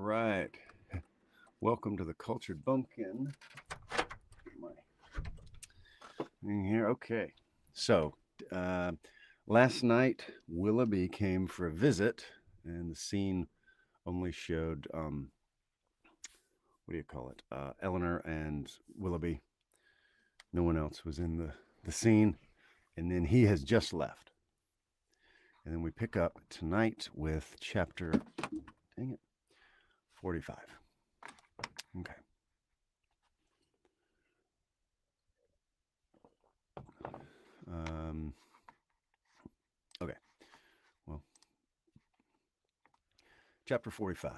right. Welcome to the Cultured Bumpkin. Get my thing here. Okay. So, uh, last night, Willoughby came for a visit, and the scene only showed, what do you call it? Eleanor and Willoughby. No one else was in the scene. And then he has just left. And then we pick up tonight with chapter, dang it, 45. Okay. Um, okay. Well, chapter 45.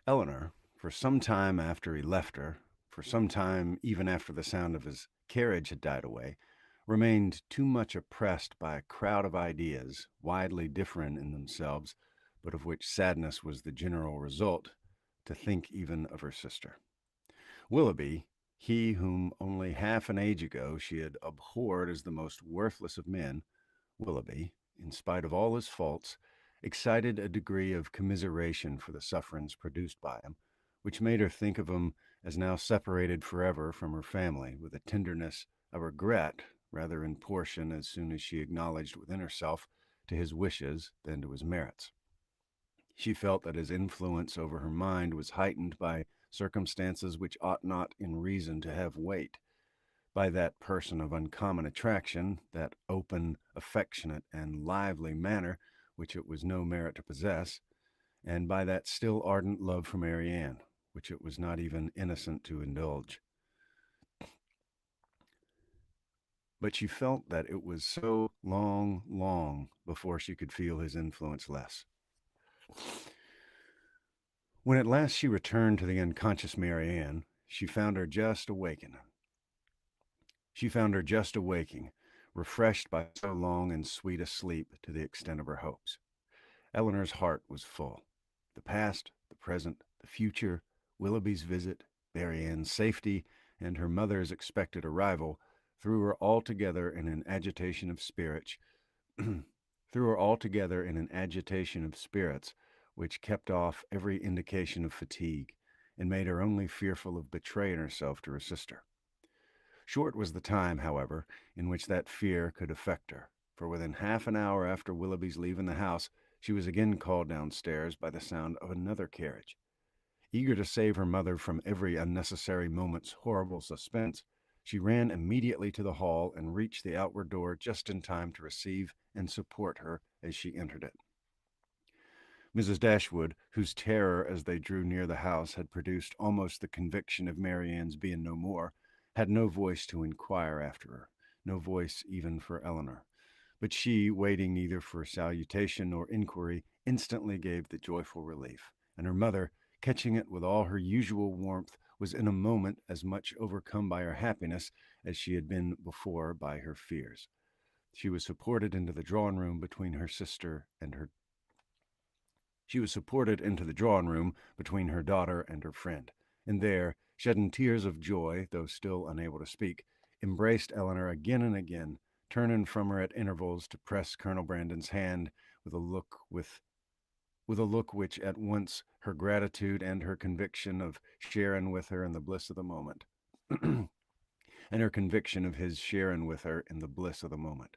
Eleanor, for some time after he left her, for some time even after the sound of his carriage had died away, remained too much oppressed by a crowd of ideas, widely different in themselves, but of which sadness was the general result, to think even of her sister. Willoughby, he whom only half an age ago she had abhorred as the most worthless of men, Willoughby, in spite of all his faults, excited a degree of commiseration for the sufferings produced by him, which made her think of him as now separated forever from her family, with a tenderness, a regret, rather in portion as soon as she acknowledged within herself to his wishes than to his merits. She felt that his influence over her mind was heightened by circumstances which ought not in reason to have weight, by that person of uncommon attraction, that open, affectionate, and lively manner which it was no merit to possess, and by that still ardent love for Marianne, which it was not even innocent to indulge. But she felt that it was so long, long before she could feel his influence less. When at last she returned to the unconscious Marianne, she found her just awaking, refreshed by so long and sweet a sleep to the extent of her hopes. Eleanor's heart was full. The past, the present, the future, Willoughby's visit, Marianne's safety, and her mother's expected arrival threw her altogether in an agitation of spirits, which kept off every indication of fatigue, and made her only fearful of betraying herself to her sister. Short was the time, however, in which that fear could affect her, for within half an hour after Willoughby's leaving the house, she was again called downstairs by the sound of another carriage. Eager to save her mother from every unnecessary moment's horrible suspense, she ran immediately to the hall and reached the outward door just in time to receive and support her as she entered it. Mrs. Dashwood, whose terror as they drew near the house had produced almost the conviction of Marianne's being no more, had no voice to inquire after her, no voice even for Eleanor. But she, waiting neither for salutation nor inquiry, instantly gave the joyful relief, and her mother, catching it with all her usual warmth, was in a moment as much overcome by her happiness as she had been before by her fears. She was supported into the drawing room between her daughter and her friend, and there, shedding tears of joy, though still unable to speak, embraced Eleanor again and again, turning from her at intervals to press Colonel Brandon's hand with a look which at once her gratitude and her conviction of sharing with her in the bliss of the moment, and her conviction of his sharing with her in the bliss of the moment.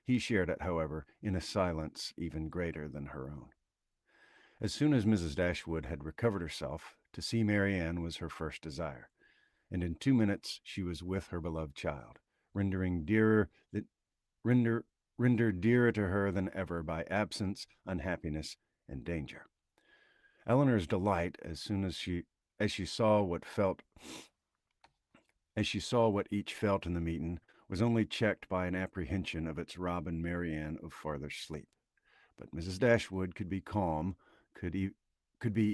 He shared it, however, in a silence even greater than her own. As soon as Mrs. Dashwood had recovered herself, to see Marianne was her first desire, and in 2 minutes she was with her beloved child, rendered dearer to her than ever by absence, unhappiness, and danger. Eleanor's delight, as she saw what each felt in the meeting, was only checked by an apprehension of its robbing Marianne of farther sleep. But Mrs. Dashwood could be calm, could be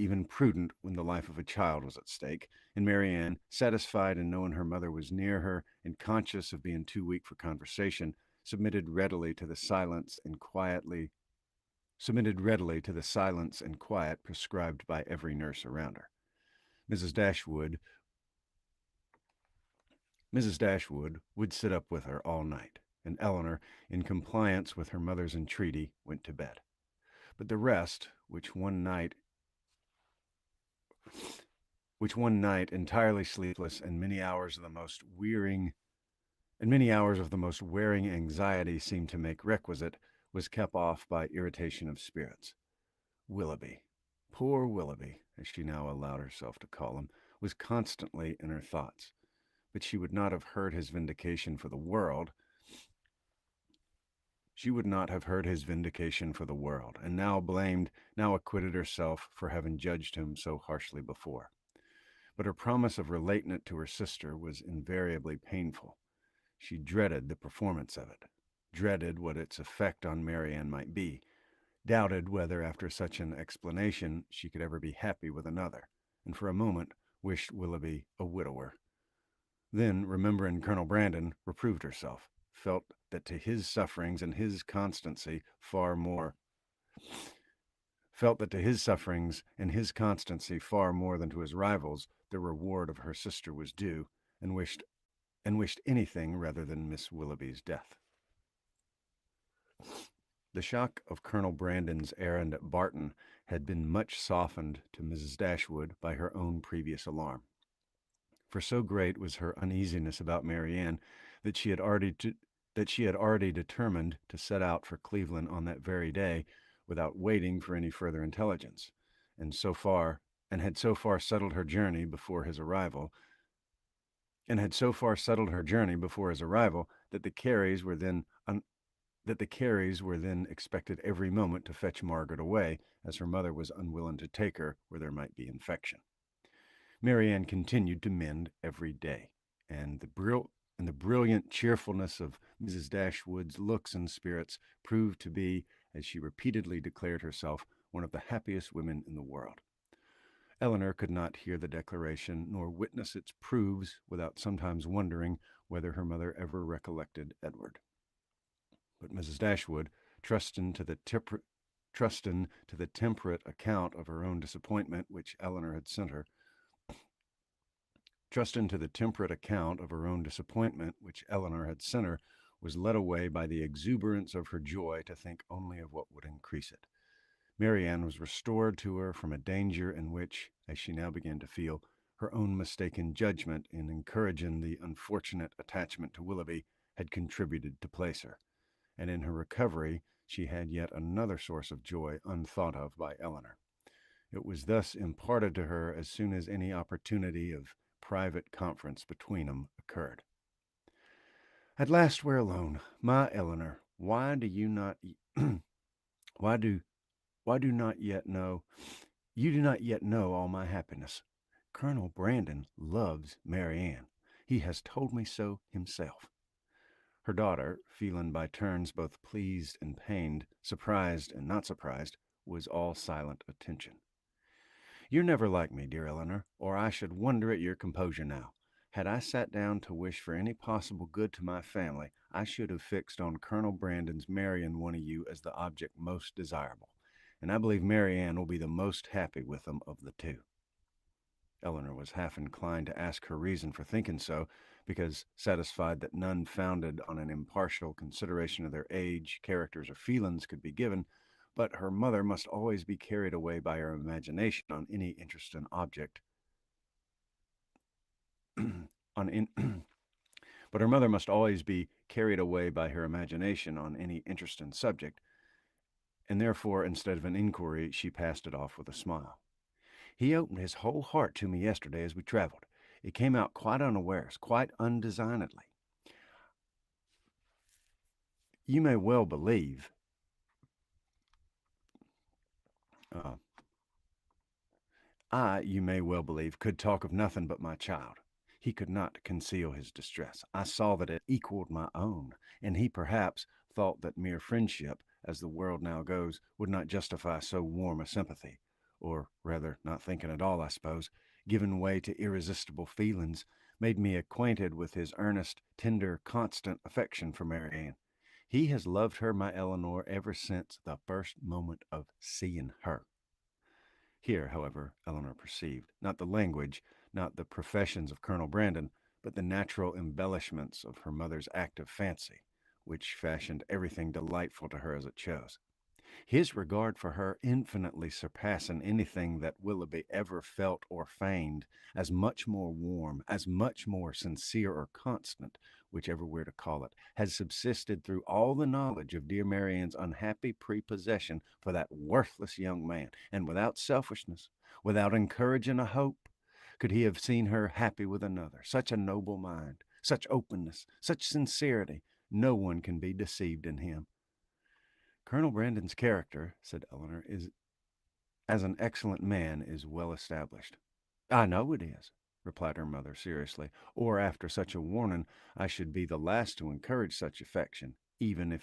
even prudent when the life of a child was at stake, and Marianne, satisfied in knowing her mother was near her and conscious of being too weak for conversation, submitted readily to the silence and quiet prescribed by every nurse around her. Mrs. Dashwood would sit up with her all night, and Eleanor, in compliance with her mother's entreaty, went to bed. But the rest, which one night which one night, entirely sleepless and many hours of the most wearing anxiety seemed to make requisite, was kept off by irritation of spirits. Willoughby, poor Willoughby, as she now allowed herself to call him, was constantly in her thoughts. But she would not have heard his vindication for the world. She would not have heard his vindication for the world, and now acquitted herself for having judged him so harshly before. But her promise of relating it to her sister was invariably painful. She dreaded the performance of it, dreaded what its effect on Marianne might be, doubted whether after such an explanation she could ever be happy with another, and for a moment wished Willoughby a widower. Then, remembering Colonel Brandon, reproved herself, felt that to his sufferings and his constancy far more than to his rivals the reward of her sister was due, and wished anything rather than Miss Willoughby's death. The shock of Colonel Brandon's errand at Barton had been much softened to Mrs. Dashwood by her own previous alarm. For so great was her uneasiness about Marianne that she had already determined to set out for Cleveland on that very day without waiting for any further intelligence, and had so far settled her journey before his arrival that the Careys were then expected every moment to fetch Margaret away, as her mother was unwilling to take her where there might be infection. Marianne continued to mend every day, and the brilliant cheerfulness of Mrs. Dashwood's looks and spirits proved to be, as she repeatedly declared herself, one of the happiest women in the world. Elinor could not hear the declaration nor witness its proofs without sometimes wondering whether her mother ever recollected Edward. But Mrs. Dashwood, trusting to the temperate account of her own disappointment which Elinor had sent her, was led away by the exuberance of her joy to think only of what would increase it. Marianne was restored to her from a danger in which, as she now began to feel, her own mistaken judgment in encouraging the unfortunate attachment to Willoughby had contributed to place her, and in her recovery she had yet another source of joy unthought of by Elinor. It was thus imparted to her as soon as any opportunity of private conference between them occurred. At last we're alone. My Elinor, why do you not yet know all my happiness? Colonel Brandon loves Marianne. He has told me so himself. Her daughter, feeling by turns both pleased and pained, surprised and not surprised, was all silent attention. You're never like me, dear Elinor, or I should wonder at your composure now. Had I sat down to wish for any possible good to my family, I should have fixed on Colonel Brandon's marrying one of you as the object most desirable, and I believe Marianne will be the most happy with them of the two. Elinor was half inclined to ask her reason for thinking so, because satisfied that none founded on an impartial consideration of their age, characters, or feelings could be given, but her mother must always be carried away by her imagination on any interesting object. But her mother must always be carried away by her imagination on any interesting subject, and therefore, instead of an inquiry, she passed it off with a smile. He opened his whole heart to me yesterday as we traveled. It came out quite unawares, quite undesignedly. You may well believe you may well believe, could talk of nothing but my child. He could not conceal his distress. I saw that it equaled my own, and he perhaps thought that mere friendship, as the world now goes, would not justify so warm a sympathy, or rather, not thinking at all, I suppose, giving way to irresistible feelings, made me acquainted with his earnest, tender, constant affection for Marianne. He has loved her, my Elinor, ever since the first moment of seeing her. Here, however, Elinor perceived, not the language, not the professions of Colonel Brandon, but the natural embellishments of her mother's active fancy, which fashioned everything delightful to her as it chose. his regard for her infinitely surpassing anything that Willoughby ever felt or feigned, as much more warm, as much more sincere or constant, whichever we're to call it, has subsisted through all the knowledge of dear Marianne's unhappy prepossession for that worthless young man, and without selfishness, without encouraging a hope, could he have seen her happy with another. Such a noble mind, such openness, such sincerity, no one can be deceived in him. Colonel Brandon's character, said Eleanor, is as an excellent man is well established. I know it is, replied her mother seriously, or after such a warning I should be the last to encourage such affection, even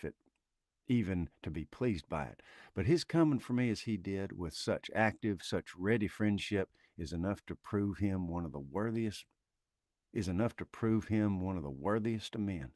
to be pleased by it. But his coming for me as he did, with such active, such ready friendship, is enough to prove him one of the worthiest of men.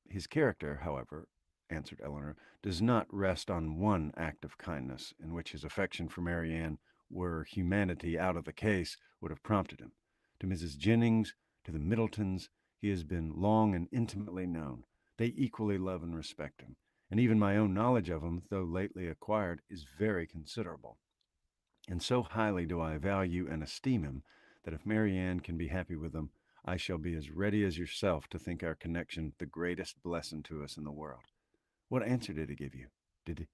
His character, however, answered Eleanor, does not rest on one act of kindness, in which his affection for Marianne, were humanity out of the case, would have prompted him. To Mrs. Jennings, to the Middletons, he has been long and intimately known. They equally love and respect him, and even my own knowledge of him, though lately acquired, is very considerable. And so highly do I value and esteem him, that if Marianne can be happy with him, I shall be as ready as yourself to think our connection the greatest blessing to us in the world. What answer did he give you? Did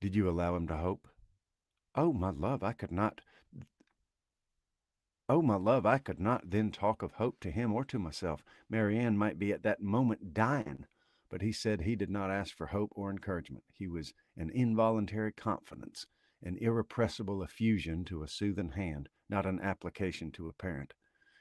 did you allow him to hope? Oh, my love, I could not. Oh, my love, I could not then talk of hope to him or to myself. Marianne might be at that moment dying, but he said he did not ask for hope or encouragement. He was an involuntary confidence, an irrepressible effusion to a soothing hand, not an application to a parent.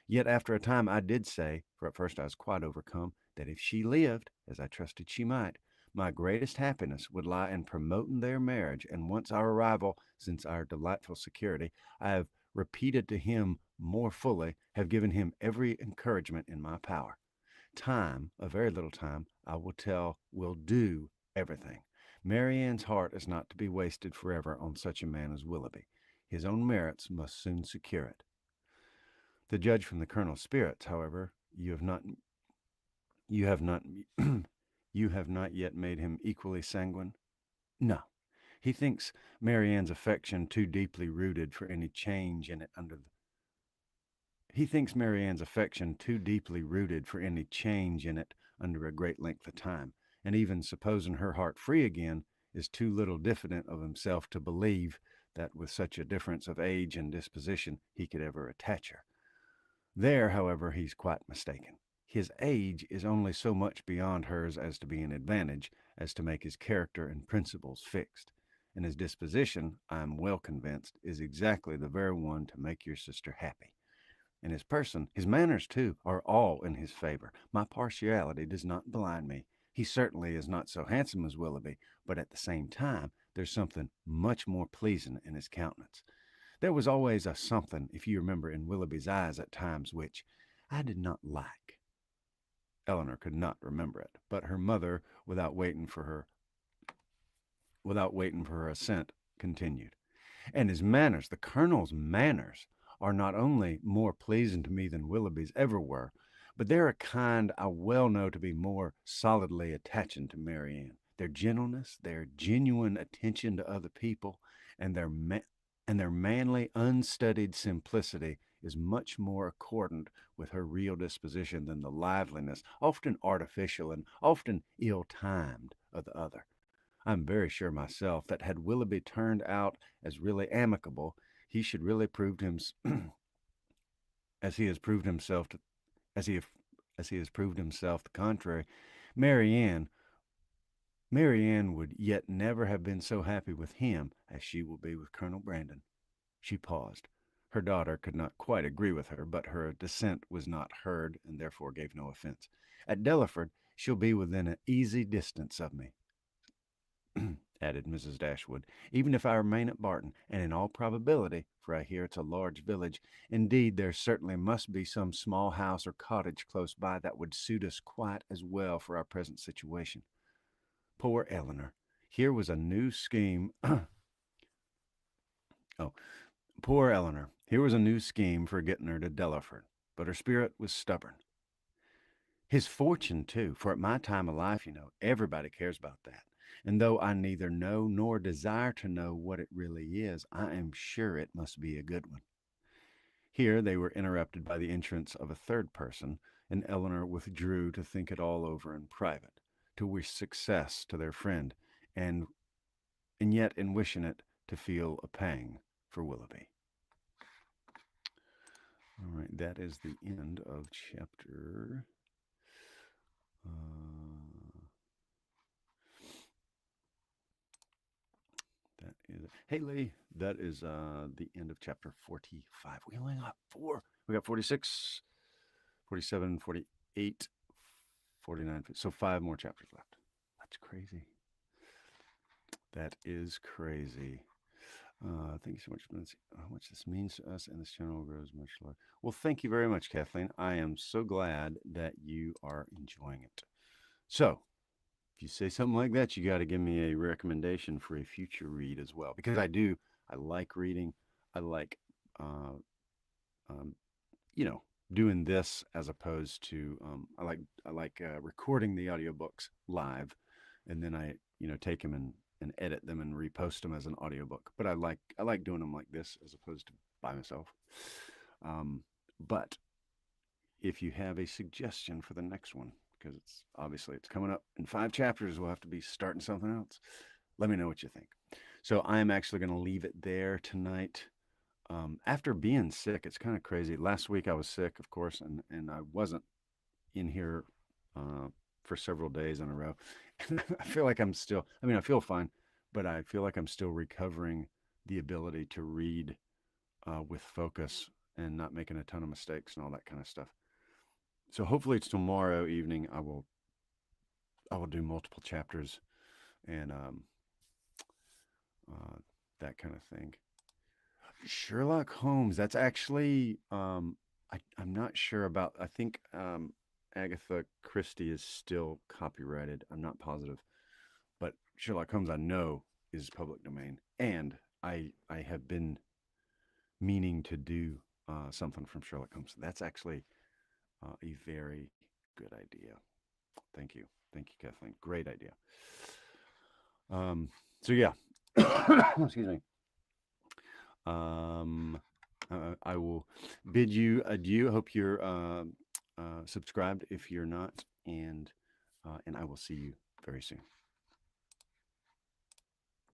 Yet after a time I did say, for at first I was quite overcome, that if she lived, as I trusted she might, my greatest happiness would lie in promoting their marriage, and once our arrival, since our delightful security, I have repeated to him more fully, have given him every encouragement in my power. Time, a very little time, I will tell, will do everything. Marianne's heart is not to be wasted forever on such a man as Willoughby. His own merits must soon secure it. To judge from the colonel's spirits, however, you have not you have not yet made him equally sanguine? No. He thinks Marianne's affection too deeply rooted for any change in it under the He thinks Marianne's affection too deeply rooted for any change in it under a great length of time, and even supposing her heart free again, is too little diffident of himself to believe that with such a difference of age and disposition he could ever attach her. There, however, he's quite mistaken. His age is only so much beyond hers as to be an advantage, as to make his character and principles fixed. And his disposition, I am well convinced, is exactly the very one to make your sister happy. And his person, his manners too, are all in his favor. My partiality does not blind me. He certainly is not so handsome as Willoughby, but at the same time there's something much more pleasing in his countenance. There was always a something, if you remember, in Willoughby's eyes at times which I did not like. Eleanor could not remember it, but her mother, without waiting for her assent, continued. And his manners, the colonel's manners, are not only more pleasing to me than Willoughby's ever were, but they're a kind I well know to be more solidly attaching to Marianne. Their gentleness, their genuine attention to other people, and their manly, unstudied simplicity is much more accordant with her real disposition than the liveliness, often artificial and often ill-timed, of the other. I'm very sure myself that had Willoughby turned out as really amicable, he should really proved him as he has proved himself to, as he has proved himself the contrary. Marianne Marianne would yet never have been so happy with him as she will be with Colonel Brandon. She paused. Her daughter could not quite agree with her, but her dissent was not heard, and therefore gave no offense. At Delaford, she'll be within an easy distance of me, added Mrs. Dashwood, even if I remain at Barton, and in all probability, for I hear it's a large village, indeed there certainly must be some small house or cottage close by that would suit us quite as well for our present situation. Poor Eleanor! Here was a new scheme. Oh, poor Eleanor! Here was a new scheme for getting her to Delaford, but her spirit was stubborn. His fortune, too, for at my time of life, everybody cares about that. And though I neither know nor desire to know what it really is, I am sure it must be a good one. Here they were interrupted by the entrance of a third person, and Eleanor withdrew to think it all over in private, to wish success to their friend, and yet in wishing it to feel a pang for Willoughby. All right, that is the end of chapter. That is hey Lee. That is the end of chapter 45. We only got four. We got 46, 47, 48, 49. So five more chapters left. That's crazy. That is crazy. Thank you so much for how much this means to us, and this channel grows much larger. Well, thank you very much, Kathleen. I am so glad that you are enjoying it. So, if you say something like that, you got to give me a recommendation for a future read as well, because I do. I like reading. I like, uh, um, you know, doing this as opposed to I like recording the audiobooks live, and then I take them and edit them and repost them as an audiobook. But I like doing them like this as opposed to by myself. But if you have a suggestion for the next one, because it's coming up in 5 chapters, we'll have to be starting something else. Let me know what you think. So I'm actually going to leave it there tonight. After being sick, it's kind of crazy. Last week I was sick, of course, and I wasn't in here for several days in a row. I feel like I'm still, I mean, I feel fine, but I feel like I'm still recovering the ability to read with focus and not making a ton of mistakes and all that kind of stuff. So hopefully it's tomorrow evening. I will do multiple chapters and that kind of thing. Sherlock Holmes. That's actually I'm not sure about. I think Agatha Christie is still copyrighted. I'm not positive, but Sherlock Holmes I know is public domain, and I have been meaning to do something from Sherlock Holmes. That's actually a very good idea. Thank you, Kathleen. Great idea. So yeah, excuse me. Um, I will bid you adieu. Hope you're subscribed if you're not, and I will see you very soon.